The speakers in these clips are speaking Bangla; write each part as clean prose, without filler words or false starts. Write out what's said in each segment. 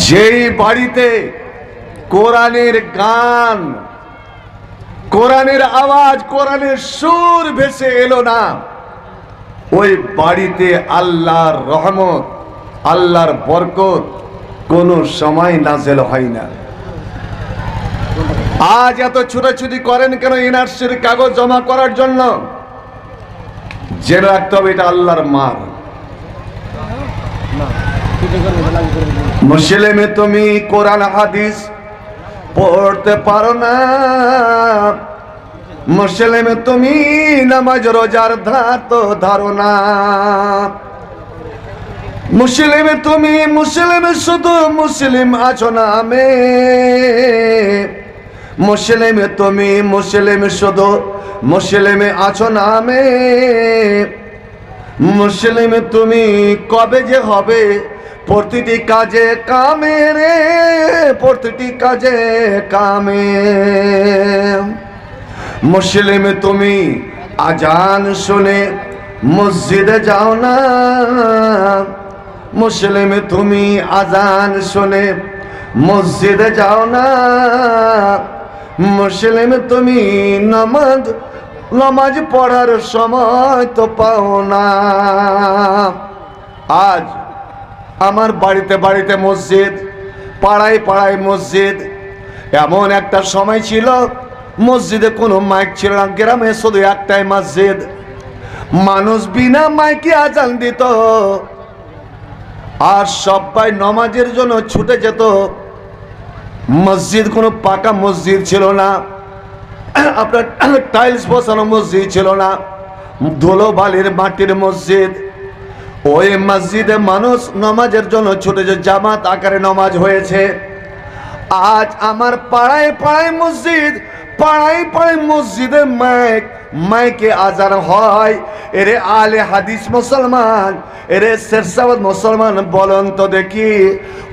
যেই বাড়িতে কোরআনের গান, কোরআনের আওয়াজ, কোরআনের সুর ভেসে এলো না, ওই বাড়িতে আল্লাহর রহমত, আল্লাহর বরকত কোনো সময় নাযিল হয় না। আজ এত ছুটাছুটি করেন কেন এনআরসির কাগজ জমা করার জন্য? জেনে রাখতে হবে এটা আল্লাহর মার। মুসলিমে তুমি কোরআন হাদিস পড়তে পারো না, মুসলিমে তুমি নামাজ রোজার ধাত ধারো না, মুসলিমে তুমি মুসলিমে শুধু মুসলিম আছো নামে, মুসলিমে তুমি মুসলিম শুধু মুসলিমে আছো নামে, মুসলিমে তুমি কবে যে হবে প্রতিটি কাজে কামে রে, প্রতিটি কাজে কামে। মুসলিমে তুমি আজান শুনে মসজিদে যাও না, মুসলিমে তুমি আজান শুনে মসজিদে যাও না, মুসলিম তুমি নামাজ পড়ার সময় তো পাও না। আজ আমার বাড়িতে বাড়িতে মসজিদ, পাড়ায় পাড়ায় মসজিদ। এমন একটা সময় ছিল মসজিদে কোনো মাইক ছিল না, গ্রামে শুধু একটাই মসজিদ, মানুষ বিনা মাইকে আজান দিত আর সবাই নামাজের জন্য ছুটে যেত। মসজিদ কোনো পাকা মসজিদ ছিল না, আপনার টাইলস বসানো মসজিদ ছিল না, ধুলো বালির মাটির মসজিদ। ওই মসজিদে মানুষ নামাজের জন্য ছুটে যে জামাত আকারে নামাজ হয়েছে। আজ আমার পাড়ায় পাড়ায় মসজিদ, পাড়ায় পাড়ায় মসজিদে মাইকে আজান হয়। এরে আলে হাদিস মুসলমান, এরে শেরশাবাদ মুসলমান, বলুন তো দেখি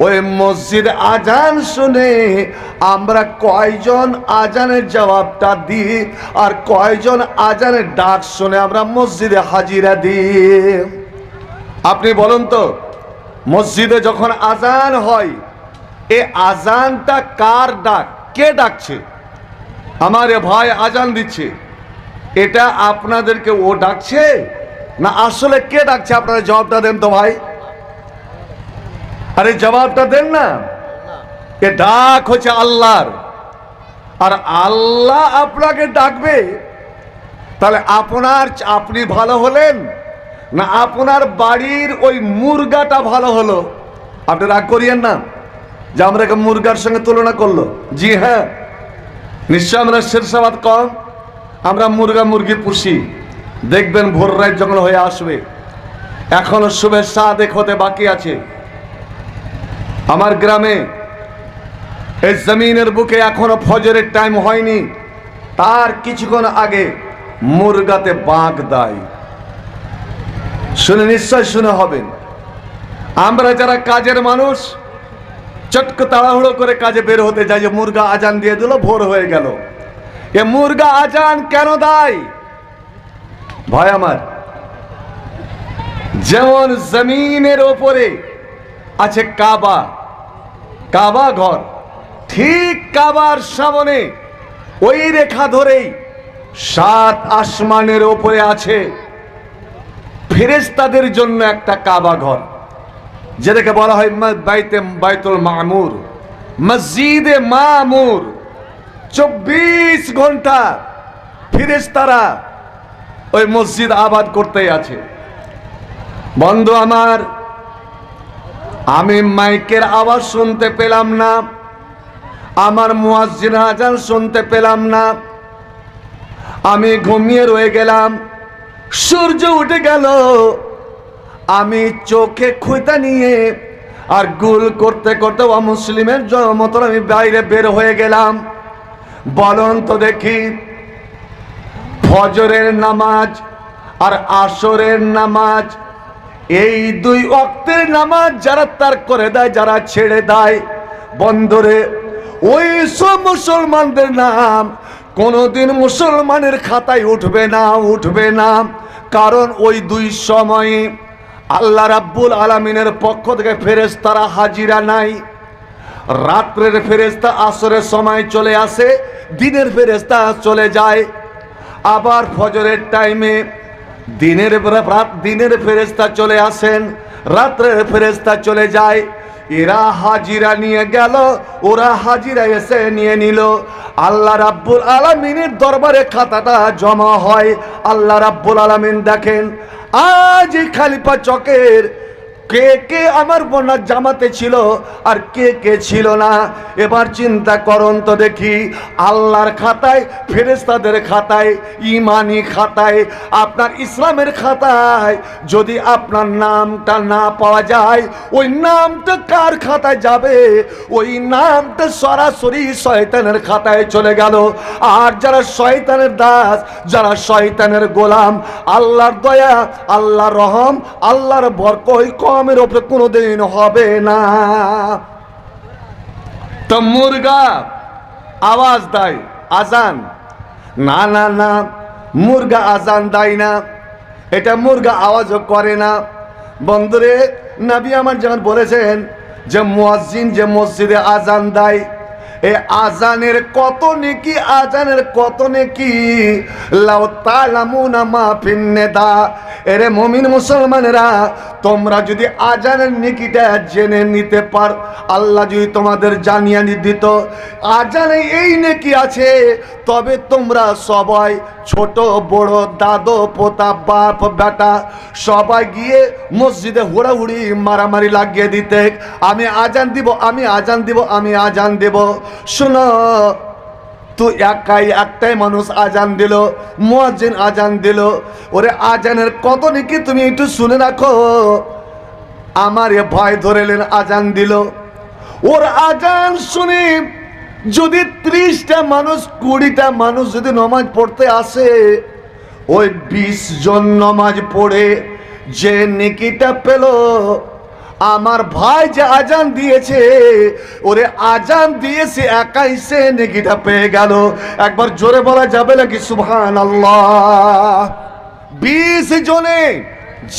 ওই মসজিদ আজান শুনে আমরা কয়জন আজানের জবাবটা দিই আর কয়জন আজানের ডাক শুনে আমরা মসজিদে হাজিরা দিই? আপনি বলুন তো, মসজিদে যখন আজান হয় এ আজানটা কার ডাক? কে ডাকছে? আমার ভাই আজান দিচ্ছে, এটা আপনাদেরকে ও ডাকছে না আসলে কে ডাকছে? আপনারা জবাবটা দেন তো ভাই, আরে জবাবটা দেন না। এ ডাক হচ্ছে আল্লাহর, আর আল্লাহ আপনাকে ডাকবে। তাহলে আপনি ভালো হলেন না আপনার বাড়ির ওই মুরগাটা ভালো হলো? আপনি রাগ করিয়েন না যে আমরা মুরগার সঙ্গে তুলনা করলো। জি হ্যাঁ, নিশ্চয় আমরা শেরশাবাদ কম, আমরা মুরগা মুরগি পুষি। দেখবেন ভোর রাত যখন হয়ে আসবে, এখনো শুভে সাদেক হতে বাকি আছে। আমার গ্রামে এই জমিনের বুকে এখনো ফজরের টাইম হয়নি, তার কিছুক্ষণ আগে মুরগাতে বাঁক দেয়। শুনে নিশ্চয় শুনে হবেন। আমরা যারা কাজের মানুষ চটক তাড়াহুড়ো করে কাজে বের হতে যাই, যে মুরগা আজান দিয়ে দিল, ভোর হয়ে গেল। এ মুরগা আজান কেন দেয়? ভাই আমার, যেমন জমিনের ওপরে আছে কাবা, কাবা ঘর, ঠিক কাবার সামনে ওই রেখা ধরেই 7 আসমানের ওপরে আছে ফেরেশতাদের জন্য একটা কাবা ঘর, যেটাকে বলা হয় বাইতুল মামুর, মসজিদে মামুর। 24 ঘন্টা ফেরেশতারা ওই মসজিদ আবাদ করতেই আছে। বন্ধু আমার, আমি মাইকের আওয়াজ শুনতে পেলাম না, আমার মুয়াজ্জিনের আজান শুনতে পেলাম না, আমি ঘুমিয়ে রয়ে গেলাম। সূর্য উঠে গেল, আমি চোখে খুঁতা নিয়ে আর গুল করতে করতে অমুসলিমের মতন আমি বাইরে বের হয়ে গেলাম। বলুন তো দেখি, ফজরের নামাজ আর আসরের নামাজ, এই 2 ওয়াক্তের নামাজ যারা তারক করে দেয়, যারা ছেড়ে দেয়, বন্ধুরে, ওই সব মুসলমানদের নাম কোনোদিন মুসলমানের খাতায় উঠবে না, উঠবে না। কারণ ওই 2 সময়ে আল্লাহ রাব্বুল আলামিনের পক্ষ থেকে ফেরেশতারা হাজিরা নাই। রাত্রের ফেরেশতা আসরের সময় চলে আসে, দিনের ফেরেশতা চলে যায়। আবার ফজরের টাইমে দিনের ফেরেশতা চলে আসেন, রাত্রের ফেরেশতা চলে যায়। এরা হাজিরা নিয়ে গেল, ওরা হাজিরা এসে নিয়ে নিল। আল্লাহ রাব্বুল আলামিনের দরবারে খাতাটা জমা হয়। আল্লাহ রাব্বুল আলামিন দেখেন আজ এই খালিফা চকের কে কে আমার বোনার জামাতে ছিল আর কে কে ছিল না। এবার চিন্তা করুন তো দেখি, আল্লাহর খাতায়, ফেরেশতাদের খাতায়, ইমানি খাতায়, আপনার ইসলামের খাতায় যদি আপনার নামটা না পাওয়া যায়, ওই নামটা কার খাতায় যাবে? ওই নামটা সরাসরি শয়তানের খাতায় চলে গেল। আর যারা শয়তানের দাস, যারা শয়তানের গোলাম, আল্লাহর দয়া, আল্লাহর রহম, আল্লাহর বরকত কমের উপরে কোনোদিন হবে না। তো মুরগা আওয়াজ দেয়, আজান, না না না, মুরগা আজান দেয় না, এটা মুরগা আওয়াজও করে না। বন্ধুরে, নবী আমার যেমন বলেছেন যে মুয়াজ্জিন যে মসজিদে আজান দেয়, এ আজানের কত নেকি, আজানের কত নেকি, লাউ তালামুনা মা ফিন নিদা। এরে মুমিন মুসলমানেরা, তোমরা যদি আজানের নেকিটা জেনে নিতে পার, আল্লাহ যদি তোমাদের জানিয়ে দিত আজানে এই নেকি আছে, তবে তোমরা সবাই, ছোট বড়, দাদু পোতা, বাপ বেটা, সবাই গিয়ে মসজিদে হুড়াহুড়ি মারামারি লাগিয়ে দিতে, আমি আজান দিব, আমি আজান দিব, আমি আজান দেব। শোনো, তো একটাই মানুষ আজান দিল, মুয়াজ্জিন আজান দিল, ওরে আজানের কত নাকি তুমি একটু শুনে রাখো। আমার এ ভয় ধরেলেন, আজান দিল, ওর আজান শুনে যদি 30টা মানুষ, 20টা মানুষ যদি নামাজ পড়তে আসে, ওই 20 জন নামাজ পড়ে যে নেকিটা পেল, আমার ভাই যে আজান দিয়েছে, ওরে আজান দিয়েছে একাই সে নেকিটা পেয়ে গেল। একবার জোরে বলা যাবে নাকি সুবহানাল্লাহ? 20 জনে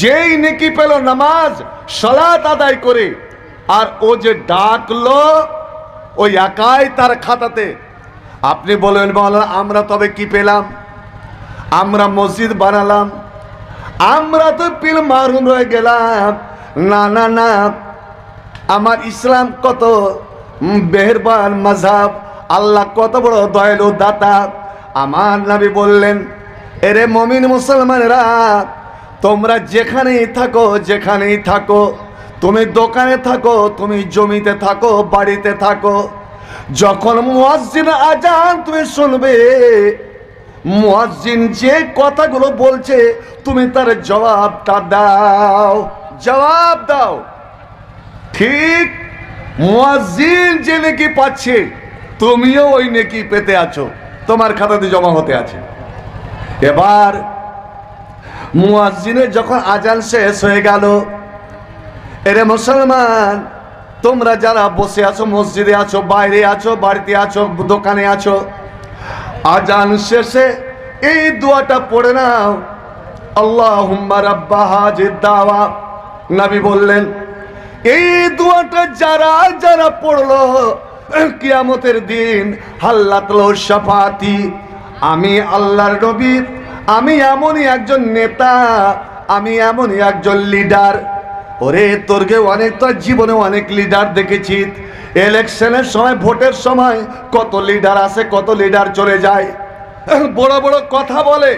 যেই নেকি পেল নামাজ সালাত আদায় করে, আর ও যে ডাকলো ওই একাই তার খাতাতে। আপনি বলবেন মাওলানা, আমরা তবে কি পেলাম? আমরা মসজিদ বানালাম, আমরা তো পিল মারুম হয়ে গেলাম। না না না, আমার ইসলাম কত মেহেরবান মাযহাব, আল্লাহ কত বড় দয়ালু দাতা। আমার নবী বললেন, এরে মুমিন মুসলমানেরা, তোমরা যেখানেই থাকো, যেখানেই থাকো, তুমি দোকানে থাকো, তুমি জমিতে থাকো, বাড়িতে থাকো, যখন মুয়াজ্জিন আজান তুমি শুনবে, মুয়াজ্জিন যে কথাগুলো বলছে তুমি তার জবাবটা দাও, জবাব দাও। ঠিক মুয়াজ্জিন যে নেকি পাচ্ছে, তুমিও ওই নেকি পেতে আছো, তোমার খাতাতে জমা হতে আছে। এবার মুয়াজ্জিনের যখন আজান শেষ হয়ে গেল, এরে মুসলমান, তোমরা যারা বসে আছো, মসজিদে আছো, বাইরে আছো, বাড়িতে আছো, দোকানে আছো, আজান শেষে এই দোয়াটা পড়ে নাও, আল্লাহুম্মা রাব্বা হাজিদ দাওয়া। নবী বললেন, এই দোয়াটা যারা যারা পড়লো, কিয়ামতের দিন হাল্লাতুল শাফাতি, আমি আল্লাহর নবী, আমি এমনই একজন নেতা, আমি এমনই একজন লিডার। ওরে তোরকে অনেক, তোর জীবনে অনেক লিডার দেখেছি। ইলেকশনের সময়, ভোটের সময় কত লিডার আসে, কত লিডার চলে যায়, বড় বড় কথা বলে,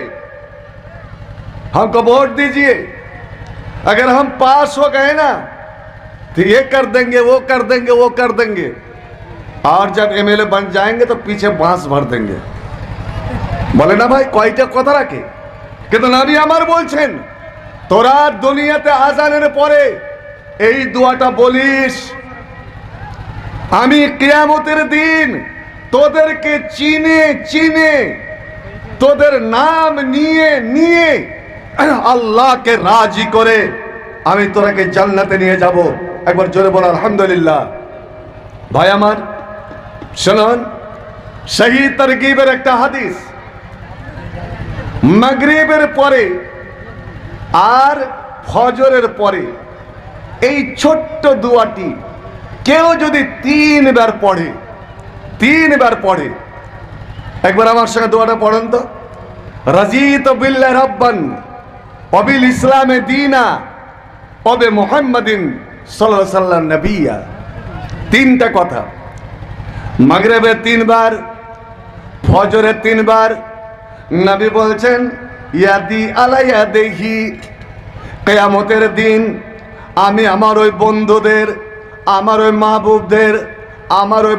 हमको वोट दीजिए, अगर हम पास हो गए ना तो ये कर देंगे, वो कर देंगे, वो कर देंगे, और जब एमएलए बन जाएंगे तो पीछे बांस भर देंगे। বলে না ভাই, কয়টা কথা রাখে। কিন্তু নবী আমার বলছেন, তোরা দুনিয়াতে আজানের পরে এই দোয়াটা বলিস, আমি কিয়ামতের দিন তোদেরকে চিনে চিনে, তোদের নাম নিয়ে নিয়ে আল্লাহকে রাজি করে আমি তোরাকে জান্নাতে নিয়ে যাব। একবার জোরে বল আলহামদুলিল্লাহ। ভাই আমার শুনুন, সহিহ তারগীবের একটা হাদিস, মাগরিবের পরে আর ফজরের পরে এই ছোট্ট দোয়াটি কেউ যদি তিনবার পড়ে, একবার আমার সঙ্গে দোয়াটা পড়েন তো। রাজিতু বিল্লাহি রাব্বান ওয়া বিল ইসলামে দীনা ওয়া বি মুহাম্মাদিন সাল্লাল্লাহু আলাইহি ওয়াসাল্লাম নবিয়্যা। তিনটা কথা, মাগরিবে তিনবার, ফজরে তিনবার। নবী বলছেন ইয়াদি আলাইয়া দেহি, কিয়ামতের দিন আমি আমার ওই বন্ধুদের, আমার ওই মাহবুবদের, আমার ওই